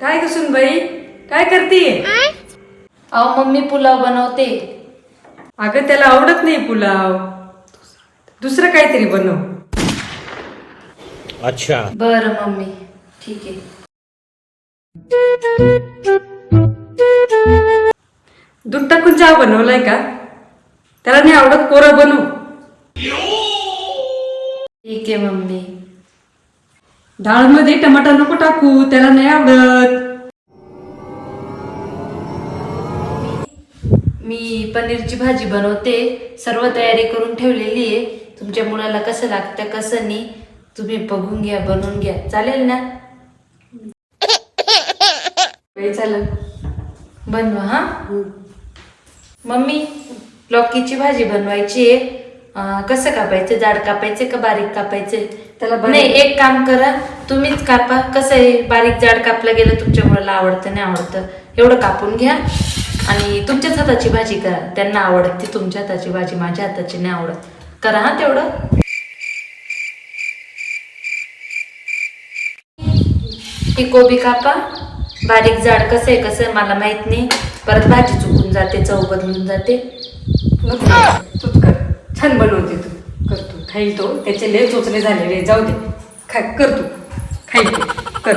काय गसून बाई, काय करतीये? अहो मम्मी पुलाव बनवते. अगं त्याला आवडत नाही पुलाव, दुसरं काहीतरी बनव. अच्छा. बरं मम्मी, ठीक आहे. दूध टाकून चहा बनवलाय का? त्याला नाही आवडत, कोरा बनव. ठीक आहे मम्मी. डाळ मध्ये टमाटा नको टाकू, त्याला नाही आवडत. मी पनीरची भाजी बनवते. सर्व तयारी करून ठेवलेली आहे. तुमच्या मुलाला कसं लागतं कसं नाही तुम्ही बघून घ्या, बनवून घ्या. चालेल ना? चालेल, बनवा हा. मम्मी, लौकीची भाजी बनवायची आहे. कसं कापायचं? जाड कापायचे का बारीक कापायचे? त्याला नाही, एक काम करा, तुम्हीच कापा. कसं आहे, बारीक जाड कापलं गेलं तुमच्या मुलाला आवडतं नाही आवडतं, एवढं कापून घ्या आणि तुमच्याच हाताची भाजी करा. त्यांना आवडते तुमच्या हाताची भाजी, माझ्या हाताची नाही आवडत. करा हा तेवढं. ही कोबी कापा. बारीक जाड कसं आहे कसं मला माहित नाही, परत भाजी चुकून जाते, चव बदलून जाते. तूच कर, छान बनवते तू. करतो, खाईल तो. त्याचे लय चोचले झालेले, जाऊ दे. कर तू, खाईल तो. कर.